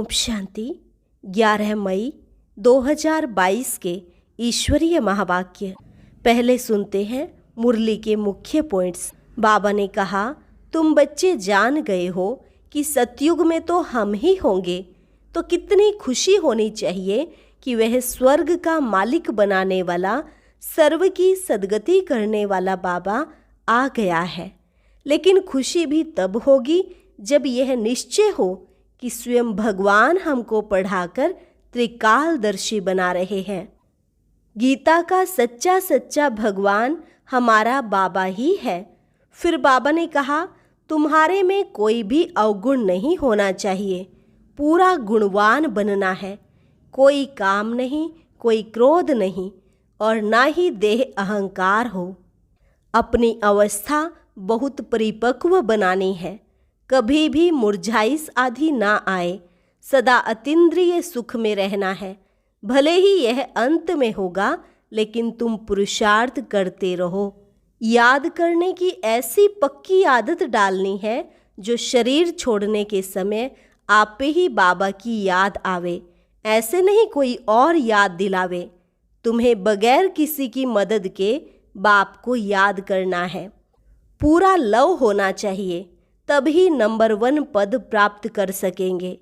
ओम शांति। 11 मई 2022 के ईश्वरीय महावाक्य। पहले सुनते हैं मुरली के मुख्य पॉइंट्स। बाबा ने कहा, तुम बच्चे जान गए हो कि सतयुग में तो हम ही होंगे, तो कितनी खुशी होनी चाहिए कि वह स्वर्ग का मालिक बनाने वाला, सर्व की सद्गति करने वाला बाबा आ गया है। लेकिन खुशी भी तब होगी जब यह निश्चय हो कि स्वयं भगवान हमको पढ़ाकर त्रिकालदर्शी बना रहे हैं। गीता का सच्चा सच्चा भगवान हमारा बाबा ही है। फिर बाबा ने कहा, तुम्हारे में कोई भी अवगुण नहीं होना चाहिए, पूरा गुणवान बनना है। कोई काम नहीं, कोई क्रोध नहीं और ना ही देह अहंकार हो। अपनी अवस्था बहुत परिपक्व बनानी है, कभी भी मुरझाइश आदि ना आए। सदा अतीन्द्रिय सुख में रहना है। भले ही यह अंत में होगा, लेकिन तुम पुरुषार्थ करते रहो। याद करने की ऐसी पक्की आदत डालनी है जो शरीर छोड़ने के समय आप पे ही बाबा की याद आवे, ऐसे नहीं कोई और याद दिलावे। तुम्हें बगैर किसी की मदद के बाप को याद करना है। पूरा लव होना चाहिए, तभी नंबर 1 पद प्राप्त कर सकेंगे।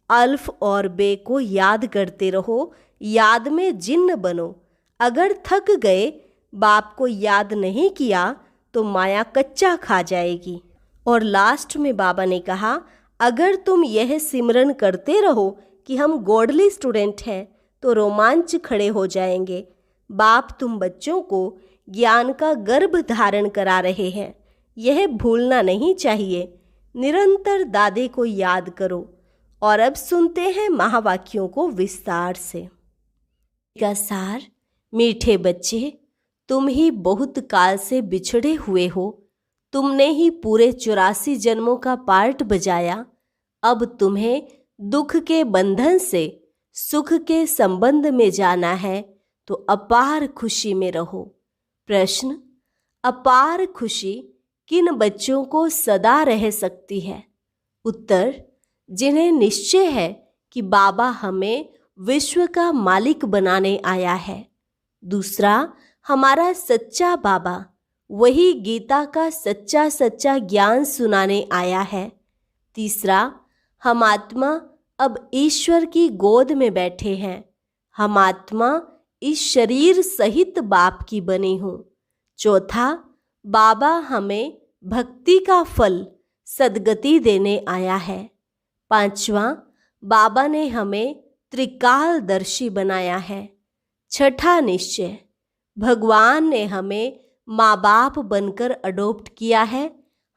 अल्फ और बे को याद करते रहो, याद में जिन्न बनो। अगर थक गए, बाप को याद नहीं किया तो माया कच्चा खा जाएगी। और लास्ट में बाबा ने कहा, अगर तुम यह सिमरन करते रहो कि हम गॉडली स्टूडेंट हैं, तो रोमांच खड़े हो जाएंगे। बाप तुम बच्चों को ज्ञान का गर्भ धारण करा रहे हैं, यह भूलना नहीं चाहिए। निरंतर दादे को याद करो। और अब सुनते हैं महावाक्यों को विस्तार से। का सार, मीठे बच्चे, तुम ही बहुत काल से बिछड़े हुए हो। तुमने ही पूरे 84 जन्मों का पार्ट बजाया। अब तुम्हें दुख के बंधन से सुख के संबंध में जाना है, तो अपार खुशी में रहो। प्रश्न, अपार खुशी किन बच्चों को सदा रह सकती है? उत्तर, जिन्हें निश्चय है कि बाबा हमें विश्व का मालिक बनाने आया है। दूसरा, हमारा सच्चा बाबा वही गीता का सच्चा सच्चा ज्ञान सुनाने आया है। तीसरा, हम आत्मा अब ईश्वर की गोद में बैठे हैं। हम आत्मा इस शरीर सहित बाप की बनी हूँ। चौथा, बाबा हमें भक्ति का फल सद्गति देने आया है। पांचवा, बाबा ने हमें त्रिकालदर्शी बनाया है। छठा निश्चय, भगवान ने हमें माँ बाप बनकर अडॉप्ट किया है।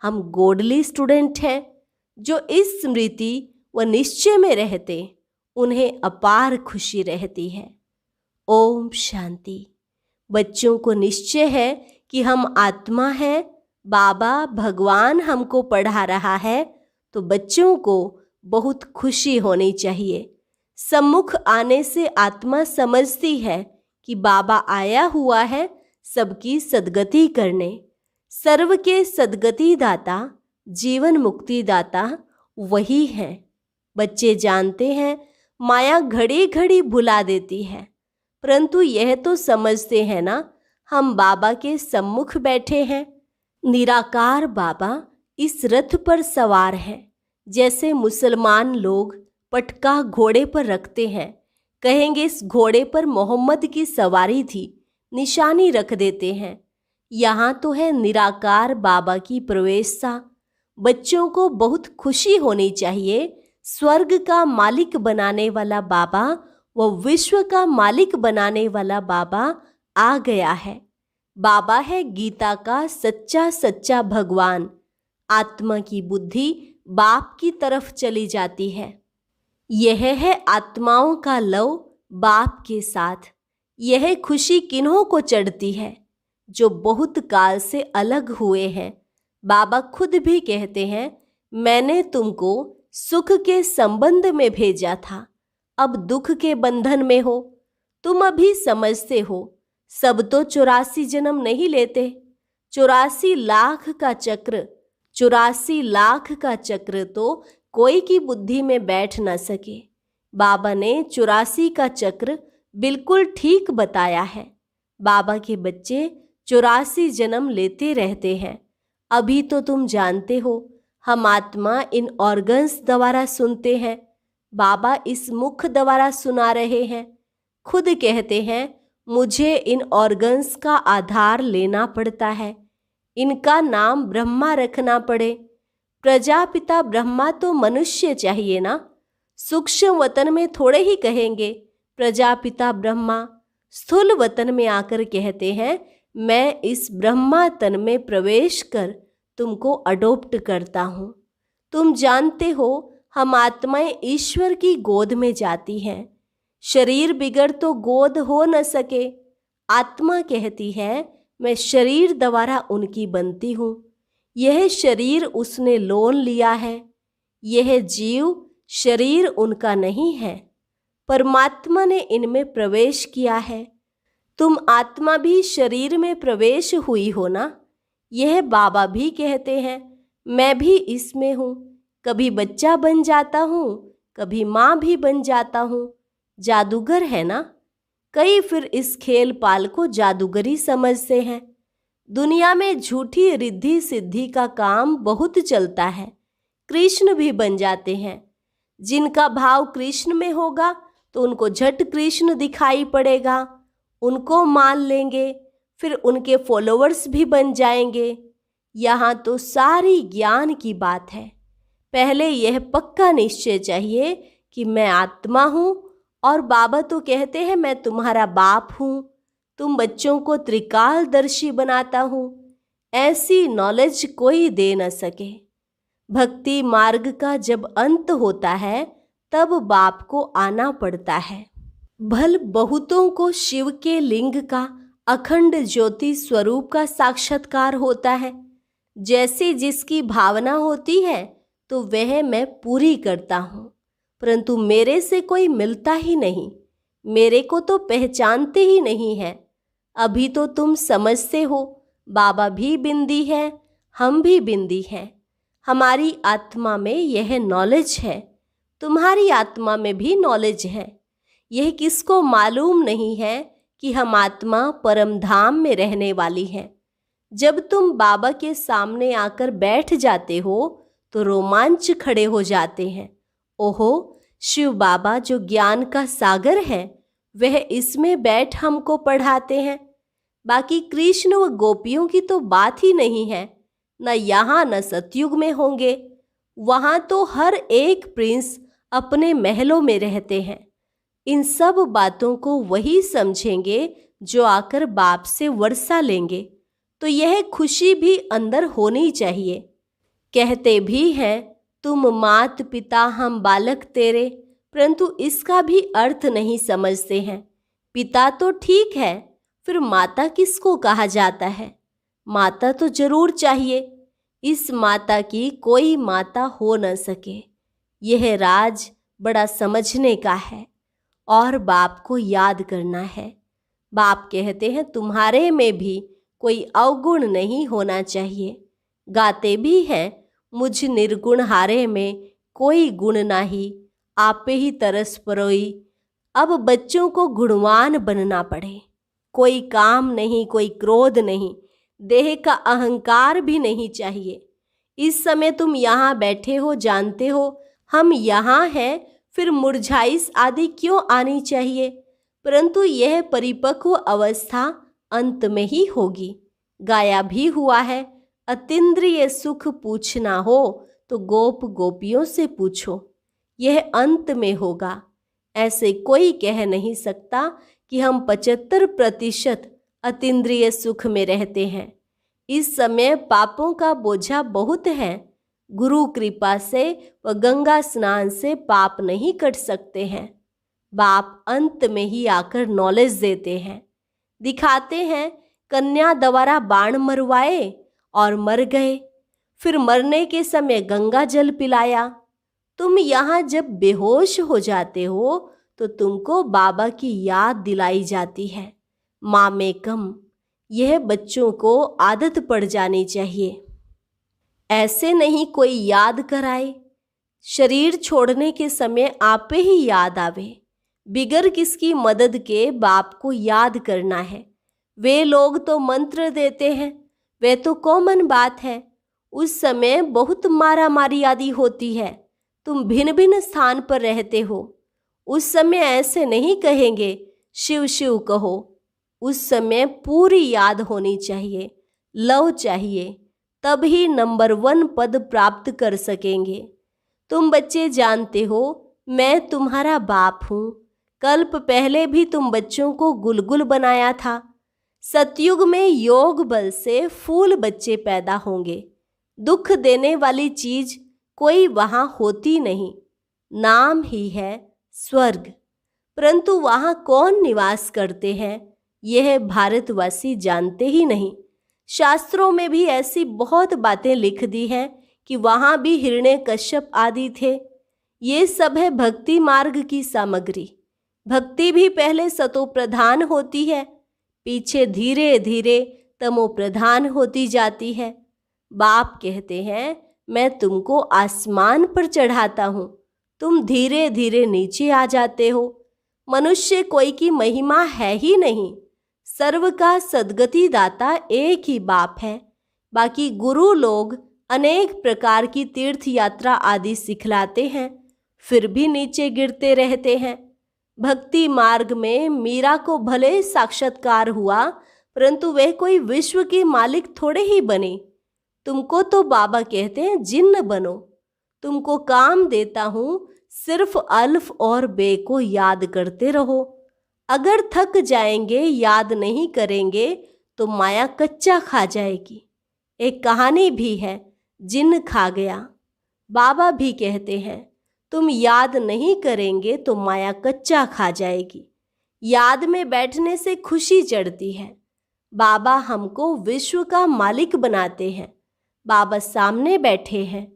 हम गॉडली स्टूडेंट हैं। जो इस स्मृति व निश्चय में रहते, उन्हें अपार खुशी रहती है। ओम शांति। बच्चों को निश्चय है कि हम आत्मा हैं, बाबा भगवान हमको पढ़ा रहा है, तो बच्चों को बहुत खुशी होनी चाहिए। सम्मुख आने से आत्मा समझती है कि बाबा आया हुआ है सबकी सद्गति करने। सर्व के सद्गति दाता, जीवन मुक्ति दाता वही है। बच्चे जानते हैं माया घड़ी घड़ी भुला देती है, परंतु यह तो समझते हैं ना, हम बाबा के सम्मुख बैठे हैं। निराकार बाबा इस रथ पर सवार है। जैसे मुसलमान लोग पटका घोड़े पर रखते हैं, कहेंगे इस घोड़े पर मोहम्मद की सवारी थी, निशानी रख देते हैं। यहाँ तो है निराकार बाबा की प्रवेशता। बच्चों को बहुत खुशी होनी चाहिए। स्वर्ग का मालिक बनाने वाला बाबा व विश्व का मालिक बनाने वाला बाबा आ गया है। बाबा है गीता का सच्चा सच्चा भगवान। आत्मा की बुद्धि बाप की तरफ चली जाती है। यह है आत्माओं का लव बाप के साथ। यह खुशी किन्हों को चढ़ती है? जो बहुत काल से अलग हुए हैं। बाबा खुद भी कहते हैं, मैंने तुमको सुख के संबंध में भेजा था, अब दुख के बंधन में हो। तुम अभी समझते हो, सब तो 84 जन्म नहीं लेते। 84 लाख का चक्र, 84 लाख का चक्र तो कोई की बुद्धि में बैठ न सके। बाबा ने 84 का चक्र बिल्कुल ठीक बताया है। बाबा के बच्चे 84 जन्म लेते रहते हैं। अभी तो तुम जानते हो, हम आत्मा इन ऑर्गन्स द्वारा सुनते हैं। बाबा इस मुख द्वारा सुना रहे हैं। खुद कहते हैं, मुझे इन ऑर्गन्स का आधार लेना पड़ता है, इनका नाम ब्रह्मा रखना पड़े। प्रजापिता ब्रह्मा तो मनुष्य चाहिए ना, सूक्ष्म वतन में थोड़े ही कहेंगे प्रजापिता ब्रह्मा। स्थूल वतन में आकर कहते हैं, मैं इस ब्रह्मा तन में प्रवेश कर तुमको अडोप्ट करता हूँ। तुम जानते हो, हम आत्माएं ईश्वर की गोद में जाती हैं। शरीर बिगड़ तो गोद हो न सके। आत्मा कहती है, मैं शरीर द्वारा उनकी बनती हूँ। यह शरीर उसने लोन लिया है। यह जीव शरीर उनका नहीं है, परमात्मा ने इनमें प्रवेश किया है। तुम आत्मा भी शरीर में प्रवेश हुई हो ना। यह बाबा भी कहते हैं, मैं भी इसमें हूँ। कभी बच्चा बन जाता हूँ, कभी माँ भी बन जाता हूँ। जादूगर है ना। कई फिर इस खेल पाल को जादूगरी समझते हैं। दुनिया में झूठी रिद्धि सिद्धि का काम बहुत चलता है। कृष्ण भी बन जाते हैं। जिनका भाव कृष्ण में होगा तो उनको झट कृष्ण दिखाई पड़ेगा, उनको मान लेंगे, फिर उनके फॉलोअर्स भी बन जाएंगे। यहाँ तो सारी ज्ञान की बात है। पहले यह पक्का निश्चय चाहिए कि मैं आत्मा हूँ, और बाबा तो कहते हैं, मैं तुम्हारा बाप हूँ, तुम बच्चों को त्रिकालदर्शी बनाता हूँ। ऐसी नॉलेज कोई दे न सके। भक्ति मार्ग का जब अंत होता है तब बाप को आना पड़ता है। भल बहुतों को शिव के लिंग का अखंड ज्योति स्वरूप का साक्षात्कार होता है। जैसे जिसकी भावना होती है तो वह मैं पूरी करता हूँ, परंतु मेरे से कोई मिलता ही नहीं, मेरे को तो पहचानते ही नहीं है। अभी तो तुम समझते हो, बाबा भी बिंदी है, हम भी बिंदी हैं। हमारी आत्मा में यह नॉलेज है, तुम्हारी आत्मा में भी नॉलेज है। यह किसको मालूम नहीं है कि हम आत्मा परम धाम में रहने वाली हैं। जब तुम बाबा के सामने आकर बैठ जाते हो तो रोमांच खड़े हो जाते हैं। ओहो, शिव बाबा जो ज्ञान का सागर है, वह इसमें बैठ हमको पढ़ाते हैं। बाकी कृष्ण व गोपियों की तो बात ही नहीं है, न यहाँ न सतयुग में होंगे। वहाँ तो हर एक प्रिंस अपने महलों में रहते हैं। इन सब बातों को वही समझेंगे जो आकर बाप से वर्षा लेंगे, तो यह खुशी भी अंदर होनी चाहिए। कहते भी हैं, तुम मात पिता हम बालक तेरे, परंतु इसका भी अर्थ नहीं समझते हैं। पिता तो ठीक है, फिर माता किसको कहा जाता है? माता तो जरूर चाहिए। इस माता की कोई माता हो न सके। यह राज बड़ा समझने का है और बाप को याद करना है। बाप कहते हैं, तुम्हारे में भी कोई अवगुण नहीं होना चाहिए। गाते भी हैं, मुझ निर्गुण हारे में कोई गुण नाही, आपे ही तरस परोई। अब बच्चों को गुणवान बनना पड़े। कोई काम नहीं, कोई क्रोध नहीं, देह का अहंकार भी नहीं चाहिए। इस समय तुम यहाँ बैठे हो, जानते हो हम यहाँ हैं, फिर मुरझाइश आदि क्यों आनी चाहिए? परंतु यह परिपक्व अवस्था अंत में ही होगी। गाया भी हुआ है, अतीन्द्रिय सुख पूछना हो तो गोप गोपियों से पूछो। यह अंत में होगा। ऐसे कोई कह नहीं सकता कि हम 75% अतीन्द्रिय सुख में रहते हैं। इस समय पापों का बोझा बहुत है। गुरु कृपा से व गंगा स्नान से पाप नहीं कट सकते हैं। बाप अंत में ही आकर नॉलेज देते हैं, दिखाते हैं। कन्या द्वारा बाण मरवाए और मर गए, फिर मरने के समय गंगा जल पिलाया। तुम यहाँ जब बेहोश हो जाते हो तो तुमको बाबा की याद दिलाई जाती है। माँ में कम, यह बच्चों को आदत पड़ जानी चाहिए। ऐसे नहीं कोई याद कराए। शरीर छोड़ने के समय आपे ही याद आवे, बिगर किसकी मदद के बाप को याद करना है। वे लोग तो मंत्र देते हैं, वे तो कॉमन बात है। उस समय बहुत मारा मारी आदि होती है। तुम भिन्न भिन्न स्थान पर रहते हो। उस समय ऐसे नहीं कहेंगे शिव शिव कहो। उस समय पूरी याद होनी चाहिए, लव चाहिए, तब ही नंबर 1 पद प्राप्त कर सकेंगे। तुम बच्चे जानते हो मैं तुम्हारा बाप हूँ। कल्प पहले भी तुम बच्चों को गुलगुल बनाया था। सतयुग में योग बल से फूल बच्चे पैदा होंगे। दुख देने वाली चीज कोई वहां होती नहीं, नाम ही है स्वर्ग। परंतु वहां कौन निवास करते हैं यह भारतवासी जानते ही नहीं। शास्त्रों में भी ऐसी बहुत बातें लिख दी हैं कि वहां भी हिरण्यकश्यप आदि थे। ये सब है भक्ति मार्ग की सामग्री। भक्ति भी पहले सतो प्रधान होती है, पीछे धीरे धीरे तमो प्रधान होती जाती है। बाप कहते हैं मैं तुमको आसमान पर चढ़ाता हूँ, तुम धीरे धीरे नीचे आ जाते हो। मनुष्य कोई की महिमा है ही नहीं। सर्व का सद्गति दाता एक ही बाप है। बाकी गुरु लोग अनेक प्रकार की तीर्थ यात्रा आदि सिखलाते हैं, फिर भी नीचे गिरते रहते हैं। भक्ति मार्ग में मीरा को भले साक्षात्कार हुआ, परंतु वह कोई विश्व की मालिक थोड़े ही बनी। तुमको तो बाबा कहते हैं जिन्न बनो। तुमको काम देता हूँ, सिर्फ अल्फ और बे को याद करते रहो। अगर थक जाएंगे, याद नहीं करेंगे तो माया कच्चा खा जाएगी। एक कहानी भी है, जिन्न खा गया। बाबा भी कहते हैं तुम याद नहीं करेंगे तो माया कच्चा खा जाएगी। याद में बैठने से खुशी चढ़ती है। बाबा हमको विश्व का मालिक बनाते हैं। बाबा सामने बैठे हैं,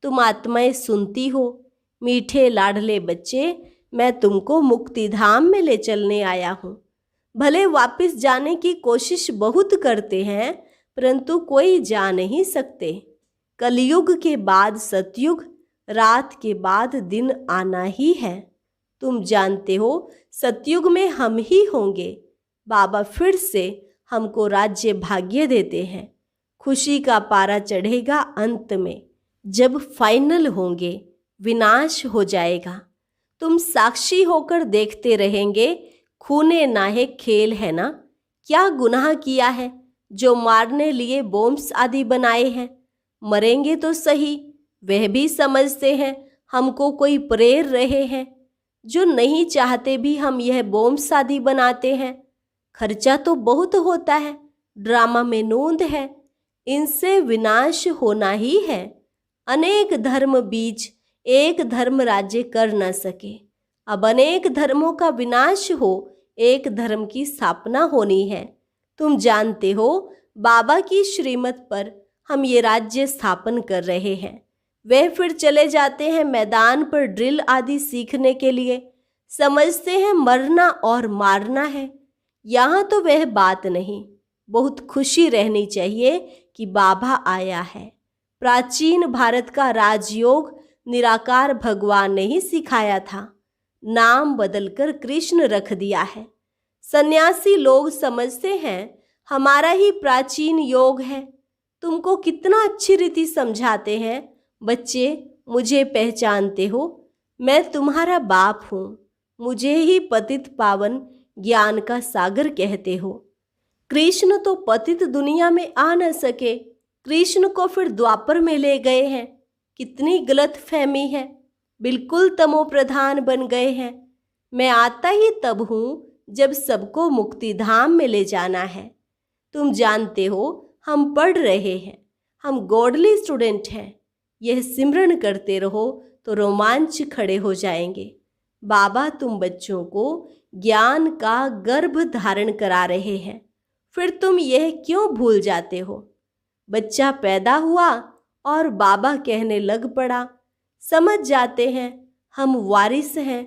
तुम आत्माएं सुनती हो। मीठे लाडले बच्चे, मैं तुमको मुक्ति धाम में ले चलने आया हूँ। भले वापस जाने की कोशिश बहुत करते हैं, परंतु कोई जा नहीं सकते। कलयुग के बाद सतयुग, रात के बाद दिन आना ही है। तुम जानते हो सतयुग में हम ही होंगे। बाबा फिर से हमको राज्य भाग्य देते हैं। खुशी का पारा चढ़ेगा अंत में, जब फाइनल होंगे, विनाश हो जाएगा। तुम साक्षी होकर देखते रहेंगे। खूने नाहे खेल है ना। क्या गुनाह किया है जो मारने लिए बॉम्ब्स आदि बनाए हैं। मरेंगे तो सही, वह भी समझते हैं हमको कोई प्रेर रहे हैं। जो नहीं चाहते भी हम यह बॉम्ब्स आदि बनाते हैं। खर्चा तो बहुत होता है, ड्रामा में नोंद है। इनसे विनाश होना ही है। अनेक धर्म बीच एक धर्म राज्य कर न सके। अब अनेक धर्मों का विनाश हो, एक धर्म की स्थापना होनी है। तुम जानते हो बाबा की श्रीमत पर हम ये राज्य स्थापन कर रहे हैं। वे फिर चले जाते हैं मैदान पर ड्रिल आदि सीखने के लिए। समझते हैं मरना और मारना है। यहाँ तो वह बात नहीं। बहुत खुशी रहनी चाहिए कि बाबा आया है। प्राचीन भारत का राजयोग निराकार भगवान ने ही सिखाया था। नाम बदलकर कृष्ण रख दिया है। सन्यासी लोग समझते हैं हमारा ही प्राचीन योग है। तुमको कितना अच्छी रीति समझाते हैं। बच्चे, मुझे पहचानते हो, मैं तुम्हारा बाप हूँ। मुझे ही पतित पावन ज्ञान का सागर कहते हो। कृष्ण तो पतित दुनिया में आ न सके, कृष्ण को फिर द्वापर में ले गए हैं। कितनी गलत फहमी है, बिल्कुल तमो प्रधान बन गए हैं। मैं आता ही तब हूँ जब सबको मुक्ति धाम में ले जाना है। तुम जानते हो हम पढ़ रहे हैं, हम गॉडली स्टूडेंट हैं। यह सिमरन करते रहो तो रोमांच खड़े हो जाएंगे। बाबा तुम बच्चों को ज्ञान का गर्भ धारण करा रहे हैं, फिर तुम यह क्यों भूल जाते हो। बच्चा पैदा हुआ और बाबा कहने लग पड़ा। समझ जाते हैं हम वारिस हैं,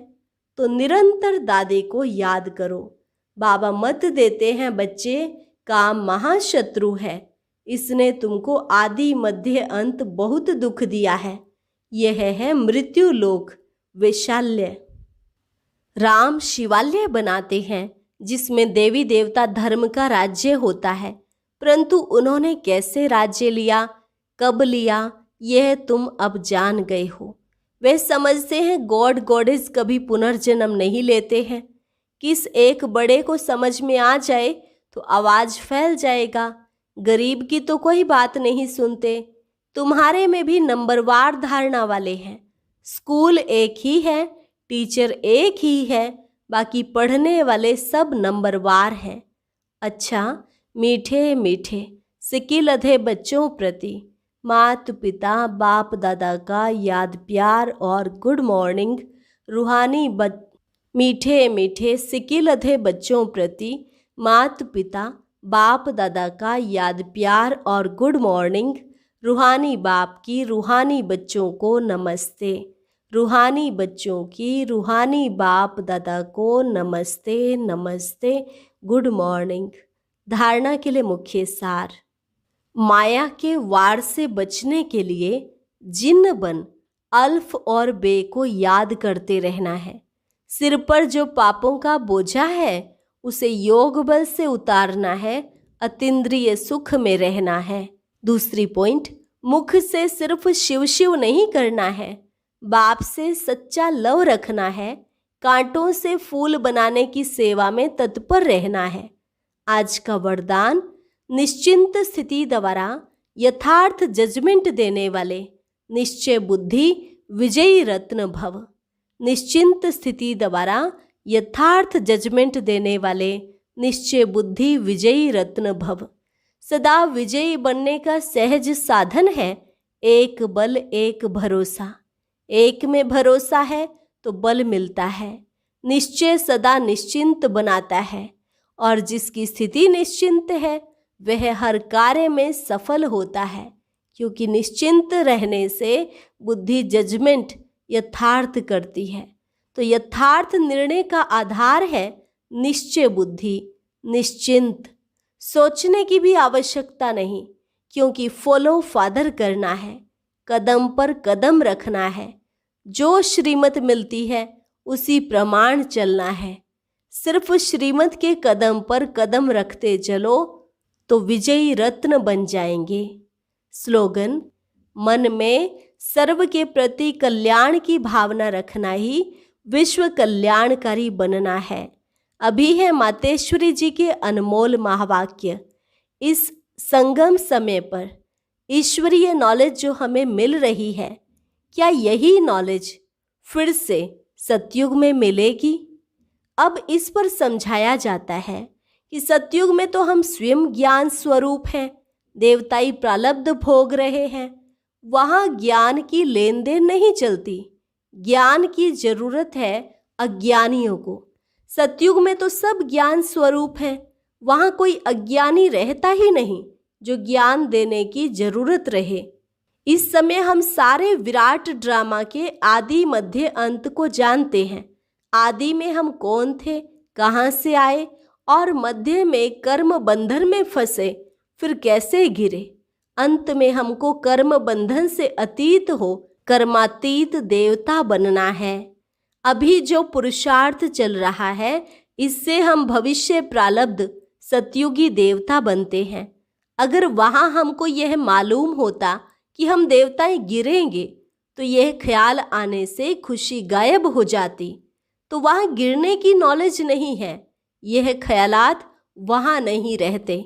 तो निरंतर दादे को याद करो। बाबा मत देते हैं बच्चे, काम महाशत्रु है। इसने तुमको आदि मध्य अंत बहुत दुख दिया है। यह है मृत्यु लोक वैशाल्य। राम शिवालय बनाते हैं जिसमें देवी देवता धर्म का राज्य होता है, परंतु उन्होंने कैसे राज्य लिया, कब लिया, यह तुम अब जान गए हो। वे समझते हैं गॉड गॉडेस कभी पुनर्जन्म नहीं लेते हैं। किस एक बड़े को समझ में आ जाए तो आवाज फैल जाएगा। गरीब की तो कोई बात नहीं सुनते। तुम्हारे में भी नंबरवार धारणा वाले हैं। स्कूल एक ही है, टीचर एक ही है, बाकी पढ़ने वाले सब नंबरवार हैं। अच्छा, मीठे मीठे सिकिल अधे बच्चों प्रति माता पिता बाप दादा का याद प्यार और गुड मॉर्निंग। रूहानी मीठे मीठे सिकिल अधे बच्चों प्रति माता पिता बाप दादा का याद प्यार और गुड मॉर्निंग। रूहानी बाप की रूहानी बच्चों को नमस्ते। रूहानी बच्चों की रूहानी बाप दादा को नमस्ते नमस्ते, गुड मॉर्निंग। धारणा के लिए मुख्य सार। माया के वार से बचने के लिए जिन्न बन अल्फ और बे को याद करते रहना है। सिर पर जो पापों का बोझा है उसे योग बल से उतारना है। अतीन्द्रिय सुख में रहना है। दूसरी पॉइंट, मुख से सिर्फ शिव शिव नहीं करना है, बाप से सच्चा लव रखना है। कांटों से फूल बनाने की सेवा में तत्पर रहना है। आज का वरदान, निश्चिंत स्थिति द्वारा यथार्थ जजमेंट देने वाले निश्चय बुद्धि विजयी रत्न भव। निश्चिंत स्थिति द्वारा यथार्थ जजमेंट देने वाले निश्चय बुद्धि विजयी रत्न भव। सदा विजयी बनने का सहज साधन है एक बल एक भरोसा। एक में भरोसा है तो बल मिलता है। निश्चय सदा निश्चिंत बनाता है और जिसकी स्थिति निश्चिंत है वह हर कार्य में सफल होता है, क्योंकि निश्चिंत रहने से बुद्धि जजमेंट यथार्थ करती है। तो यथार्थ निर्णय का आधार है निश्चय बुद्धि, निश्चिंत। सोचने की भी आवश्यकता नहीं, क्योंकि फॉलो फादर करना है, कदम पर कदम रखना है। जो श्रीमत मिलती है उसी प्रमाण चलना है। सिर्फ श्रीमत के कदम पर कदम रखते चलो तो विजयी रत्न बन जाएंगे। स्लोगन, मन में सर्व के प्रति कल्याण की भावना रखना ही विश्व कल्याणकारी बनना है। अभी है मातेश्वरी जी के अनमोल महावाक्य। इस संगम समय पर ईश्वरीय नॉलेज जो हमें मिल रही है, क्या यही नॉलेज फिर से सतयुग में मिलेगी? अब इस पर समझाया जाता है कि सतयुग में तो हम स्वयं ज्ञान स्वरूप हैं, देवताई प्रालब्ध भोग रहे हैं। वहाँ ज्ञान की लेन देन नहीं चलती। ज्ञान की जरूरत है अज्ञानियों को। सतयुग में तो सब ज्ञान स्वरूप हैं, वहाँ कोई अज्ञानी रहता ही नहीं जो ज्ञान देने की जरूरत रहे। इस समय हम सारे विराट ड्रामा के आदि मध्य अंत को जानते हैं। आदि में हम कौन थे, कहाँ से आए, और मध्य में कर्म बंधन में फंसे, फिर कैसे गिरे। अंत में हमको कर्म बंधन से अतीत हो कर्मातीत देवता बनना है। अभी जो पुरुषार्थ चल रहा है इससे हम भविष्य प्रालब्ध सतयुगी देवता बनते हैं। अगर वहाँ हमको यह मालूम होता कि हम देवताएं गिरेंगे तो यह ख्याल आने से खुशी गायब हो जाती। तो वहाँ गिरने की नॉलेज नहीं है, यह ख्यालात वहाँ नहीं रहते।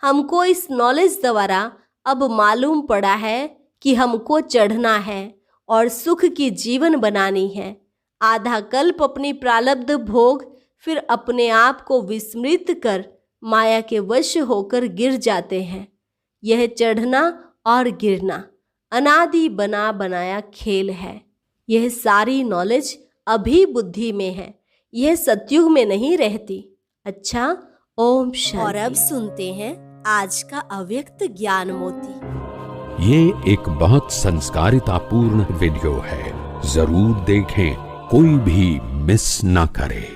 हमको इस नॉलेज द्वारा अब मालूम पड़ा है कि हमको चढ़ना है और सुख की जीवन बनानी है। आधा कल्प अपनी प्रालब्ध भोग, फिर अपने आप को विस्मृत कर माया के वश होकर गिर जाते हैं। यह चढ़ना और गिरना अनादि बना बनाया खेल है। यह सारी नॉलेज अभी बुद्धि में है, यह सतयुग में नहीं रहती। अच्छा, ओम शांति। और अब सुनते हैं आज का अव्यक्त ज्ञान मोती। ये एक बहुत संस्कारितापूर्ण वीडियो है, जरूर देखें, कोई भी मिस ना करे।